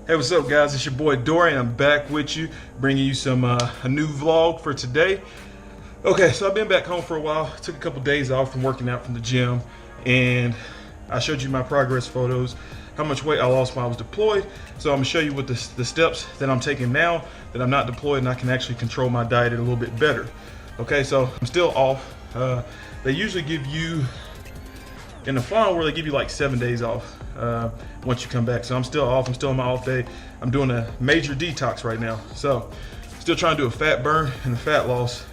Hey, what's up, guys? It's your boy Dorian. I'm back with you, bringing you some a new vlog for today. Okay, so I've been back home for a while. Took a couple days off from working out from the gym, and I showed you my progress photos, how much weight I lost when I was deployed. So I'm gonna show you what the steps that I'm taking now that I'm not deployed, and I can actually control my diet a little bit better. Okay, so I'm still off. They usually give you, in the final where they give you like 7 days off once you come back. So I'm still off. I'm still on my off day. I'm doing a major detox right now. So still trying to do a fat burn and a fat loss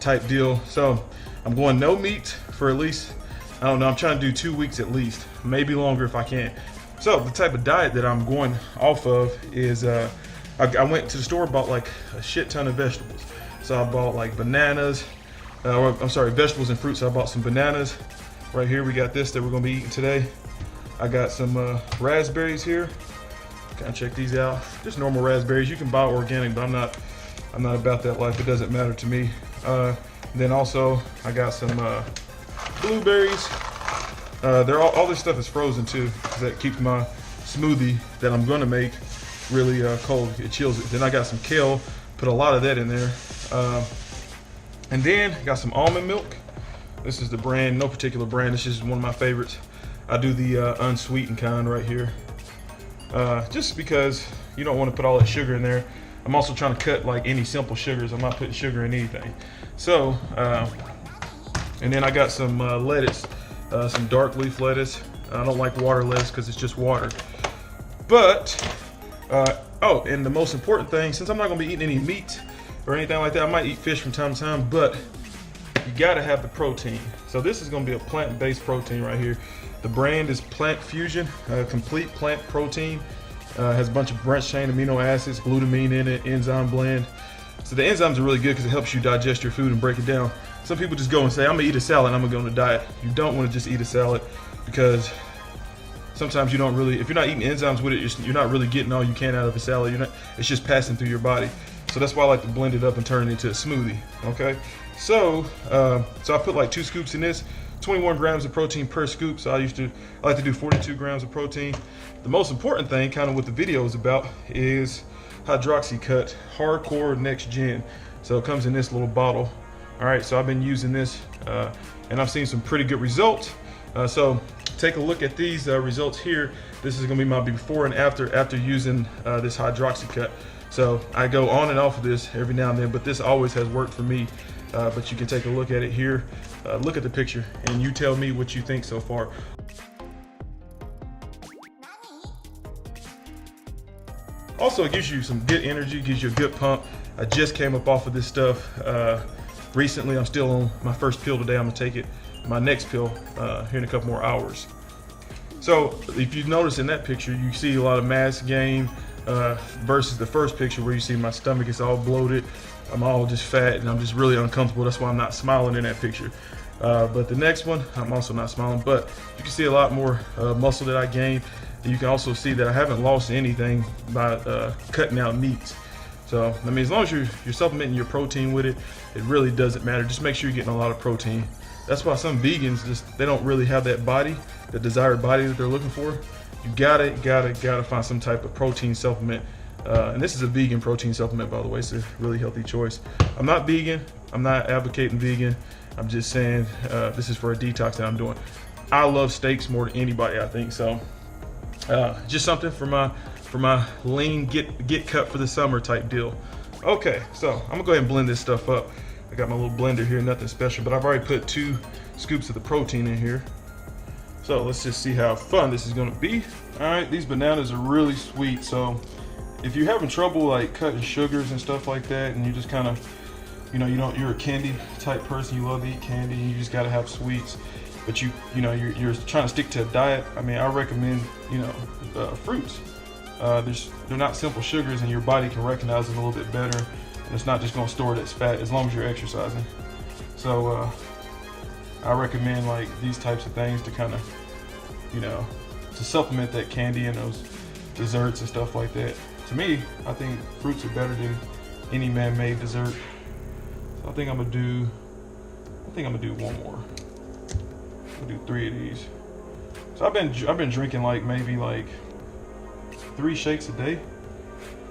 type deal. So I'm going no meat for at least, I don't know, I'm trying to do 2 weeks at least, maybe longer if I can. So the type of diet that I'm going off of is I went to the store, bought like a shit ton of vegetables. So I bought like bananas, vegetables and fruits. So I bought some bananas. Right here we got this that we're gonna be eating today. I got some raspberries here. Kind of check these out. Just normal raspberries. You can buy organic, but I'm not about that life. It doesn't matter to me. Then also I got some blueberries. All this stuff is frozen too, because that keeps my smoothie that I'm gonna make really cold. It chills it. Then I got some kale. Put a lot of that in there. And then got some almond milk. This is the brand, no particular brand. This is one of my favorites. I do the unsweetened kind right here. Just because you don't want to put all that sugar in there. I'm also trying to cut like any simple sugars. I'm not putting sugar in anything. So, and then I got some lettuce, some dark leaf lettuce. I don't like water lettuce because it's just water. But, oh, and the most important thing, since I'm not gonna be eating any meat or anything like that, I might eat fish from time to time, but you gotta have the protein. So this is gonna be a plant-based protein right here. The brand is Plant Fusion, complete plant protein. Has a bunch of branched chain amino acids, glutamine in it, enzyme blend. So the enzymes are really good because it helps you digest your food and break it down. Some people just go and say, I'm gonna eat a salad and I'm gonna go on a diet. You don't wanna just eat a salad, because sometimes you don't really, if you're not eating enzymes with it, you're not really getting all you can out of a salad. It's just passing through your body. So that's why I like to blend it up and turn it into a smoothie, okay? So I put like 2 scoops in this, 21 grams of protein per scoop. So I like to do 42 grams of protein. The most important thing, kind of what the video is about, is Hydroxycut Hardcore Next Gen. So it comes in this little bottle. All right, so I've been using this and I've seen some pretty good results. So take a look at these results here. This is gonna be my before and after using this Hydroxycut. So I go on and off of this every now and then, but this always has worked for me. But you can take a look at it here. Look at the picture and you tell me what you think so far. Also, it gives you some good energy, gives you a good pump. I just came up off of this stuff recently. I'm still on my first pill today. I'm gonna take my next pill here in a couple more hours. So if you notice in that picture, you see a lot of mass gain versus the first picture where you see my stomach is all bloated. I'm all just fat and I'm just really uncomfortable. That's why I'm not smiling in that picture. But the next one, I'm also not smiling, but you can see a lot more muscle that I gained. And you can also see that I haven't lost anything by cutting out meats. So, I mean, as long as you're supplementing your protein with it, it really doesn't matter. Just make sure you're getting a lot of protein. That's why some vegans, they don't really have that body, the desired body that they're looking for. You gotta find some type of protein supplement. And this is a vegan protein supplement, by the way. It's a really healthy choice. I'm not vegan. I'm not advocating vegan. I'm just saying this is for a detox that I'm doing. I love steaks more than anybody, I think. So just something for my lean get cut for the summer type deal. Okay, so I'm gonna go ahead and blend this stuff up. I got my little blender here, nothing special, but I've already put 2 scoops of the protein in here. So let's just see how fun this is gonna be. All right, these bananas are really sweet. So if you're having trouble like cutting sugars and stuff like that, and you just kind of, you're a candy type person, you love to eat candy, and you just gotta have sweets, but you're trying to stick to a diet, I mean, I recommend, fruits. They're not simple sugars, and your body can recognize them a little bit better, and it's not just gonna store it as fat as long as you're exercising. So I recommend like these types of things to kind of, to supplement that candy and those desserts and stuff like that. To me, I think fruits are better than any man-made dessert. So I think I'm gonna do one more. I'll do 3 of these. So I've been drinking like maybe like 3 shakes a day.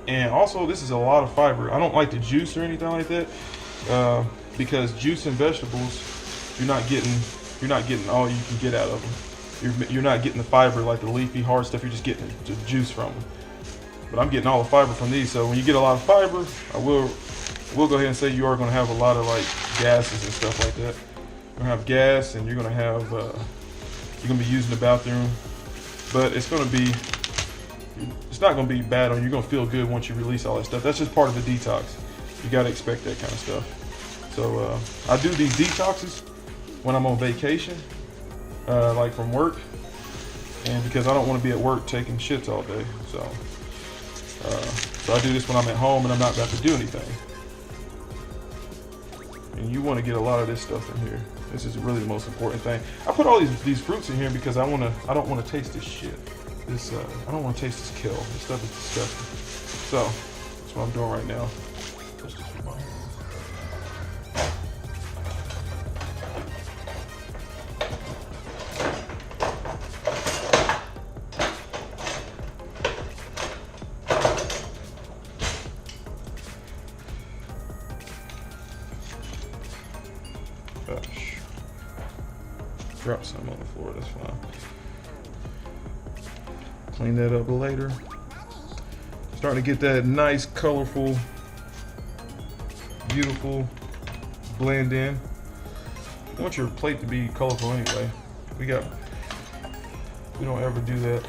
And also, this is a lot of fiber. I don't like the juice or anything like that, because juice and vegetables, you're not getting all you can get out of them. You're not getting the fiber like the leafy hard stuff. You're just getting the juice from them. But I'm getting all the fiber from these. So when you get a lot of fiber, we'll go ahead and say you are going to have a lot of like gases and stuff like that. You're going to have gas, and you're going to have you're going to be using the bathroom, but it's not going to be bad on you. You're going to feel good once you release all that stuff. That's just part of the detox. You got to expect that kind of stuff. So I do these detoxes when I'm on vacation, like from work, and because I don't want to be at work taking shits all day. So I do this when I'm at home and I'm not about to do anything. And you want to get a lot of this stuff in here. This is really the most important thing. I put all these fruits in here because I don't want to taste this shit. I don't want to taste this kill. This stuff is disgusting. So that's what I'm doing right now. Let's just remind you. Gosh. Drop some on the floor, that's fine. Clean that up later. Starting to get that nice, colorful, beautiful blend in. You want your plate to be colorful anyway. We don't ever do that.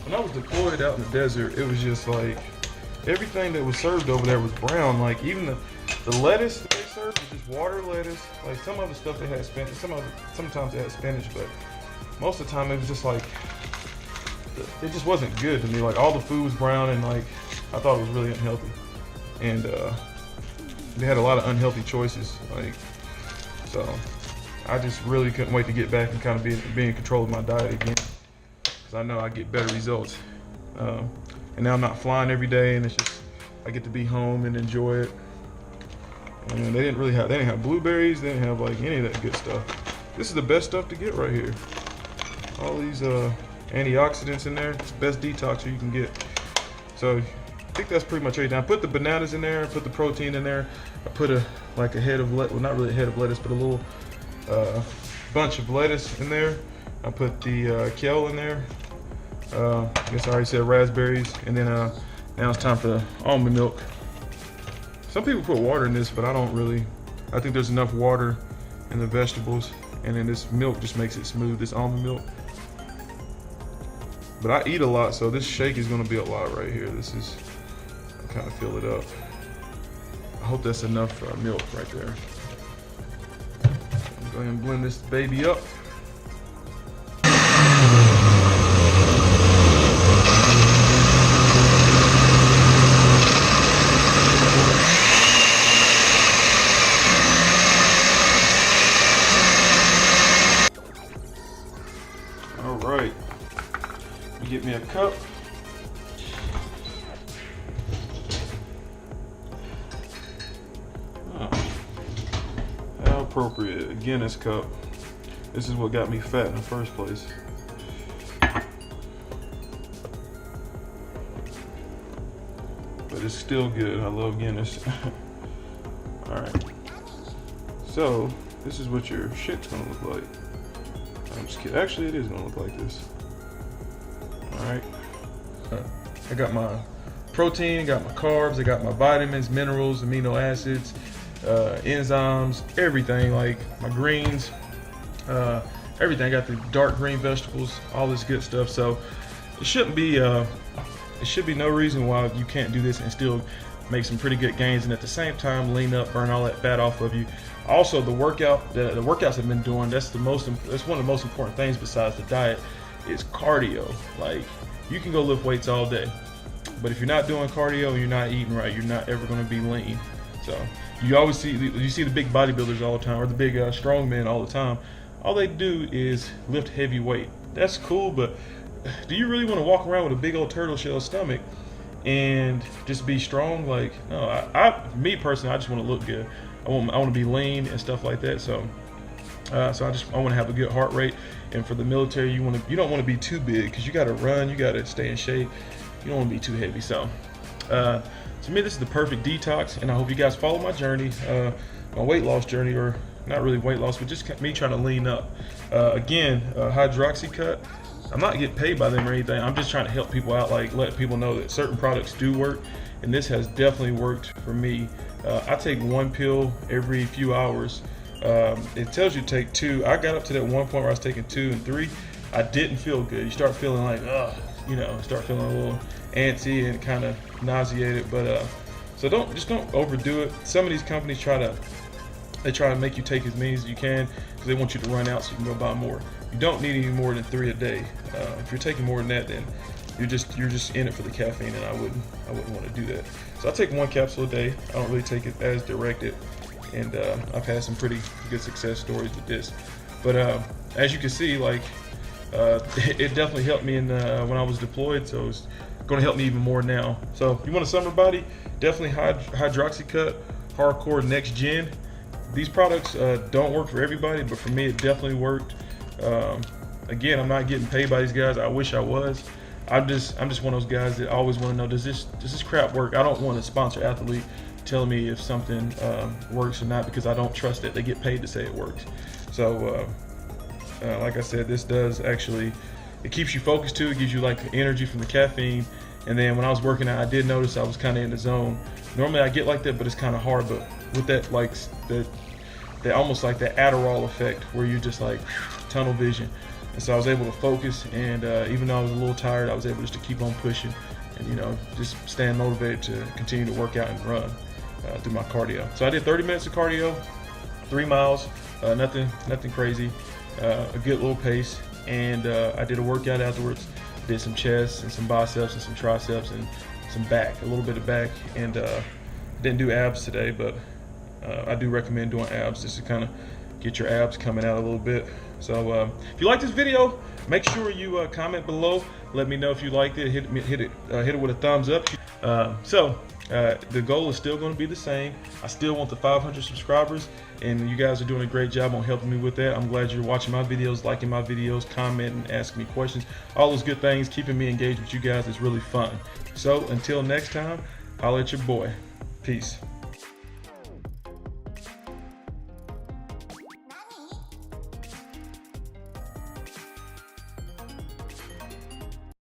When I was deployed out in the desert, it was just like everything that was served over there was brown. Like even the lettuce that they served was just water lettuce. Like some of the stuff they had spinach, sometimes they had spinach, but most of the time it was just like, it just wasn't good to me. Like all the food was brown, and like I thought it was really unhealthy. And they had a lot of unhealthy choices. Like, so I just really couldn't wait to get back and kind of be in control of my diet again, because I know I get better results. And now I'm not flying every day, and it's just I get to be home and enjoy it. And they didn't have blueberries, they didn't have like any of that good stuff. This is the best stuff to get right here. All these antioxidants in there. It's the best detoxer you can get. So I think that's pretty much everything. I put the bananas in there, I put the protein in there. I put a head of lettuce, well, not really a head of lettuce, but a little bunch of lettuce in there. I put the kale in there. I guess I already said raspberries, and then now it's time for the almond milk. Some people put water in this, but I don't really. I think there's enough water in the vegetables, and then this milk just makes it smooth, this almond milk. But I eat a lot, so this shake is gonna be a lot right here. I kind of fill it up. I hope that's enough milk right there. Go ahead and blend this baby up. Alright, get me a cup. Oh, how appropriate, a Guinness cup. This is what got me fat in the first place. But it's still good, I love Guinness. Alright, so this is what your shit's gonna look like. I'm just kidding. Actually, it is gonna look like this. All right. I got my protein, got my carbs, I got my vitamins, minerals, amino acids, enzymes, everything. Like my greens, everything. I got the dark green vegetables, all this good stuff. So it shouldn't be. It should be no reason why you can't do this and still make some pretty good gains, and at the same time lean up, burn all that fat off of you. Also, the workouts I've been doing, that's one of the most important things besides the diet, is cardio. Like, you can go lift weights all day, but if you're not doing cardio and you're not eating right, you're not ever going to be lean. So you always see the big bodybuilders all the time, or the big strong men all the time. All they do is lift heavy weight. That's cool, but do you really want to walk around with a big old turtle shell stomach and just be strong? Like, no. Me personally, I just want to look good. I want to be lean and stuff like that. So So I want to have a good heart rate. And for the military, you don't want to be too big because you got to run, you got to stay in shape. You don't want to be too heavy. So to me, this is the perfect detox, and I hope you guys follow my journey, my weight loss journey, or not really weight loss, but just me trying to lean up. Again, Hydroxycut. I'm not getting paid by them or anything. I'm just trying to help people out, like let people know that certain products do work, and this has definitely worked for me. I take one pill every few hours. It tells you to take 2. I got up to that one point where I was taking 2 and 3. I didn't feel good. You start feeling like, start feeling a little antsy and kind of nauseated. But so don't overdo it. Some of these companies try to make you take as many as you can because they want you to run out so you can go buy more. You don't need any more than 3 a day. If you're taking more than that, then you're just in it for the caffeine, and I wouldn't want to do that. So I take 1 capsule a day. I don't really take it as directed, and I've had some pretty good success stories with this. But as you can see, like it definitely helped me when I was deployed, so it's going to help me even more now. So if you want a summer body, definitely Hydroxycut Hardcore Next Gen. These products don't work for everybody, but for me it definitely worked. Again, I'm not getting paid by these guys. I wish I was. I'm just one of those guys that always want to know, does this crap work? I don't want a sponsor athlete telling me if something works or not, because I don't trust it. They get paid to say it works. So like I said, this does actually, it keeps you focused too. It gives you like energy from the caffeine. And then when I was working out, I did notice I was kind of in the zone. Normally I get like that, but it's kind of hard. But with that, like the almost like that Adderall effect, where you're just like tunnel vision. And so I was able to focus, and even though I was a little tired, I was able just to keep on pushing, and just staying motivated to continue to work out and run through my cardio. So I did 30 minutes of cardio, 3 miles, nothing crazy, a good little pace, and I did a workout afterwards. Did some chest and some biceps and some triceps and some back, a little bit of back, and didn't do abs today, but I do recommend doing abs just to kind of get your abs coming out a little bit. So if you like this video, make sure you comment below. Let me know if you liked it. Hit it with a thumbs up. The goal is still going to be the same. I still want the 500 subscribers, and you guys are doing a great job on helping me with that. I'm glad you're watching my videos, liking my videos, commenting, asking me questions, all those good things, keeping me engaged with you guys. It's really fun. So until next time, holla at your boy. Peace.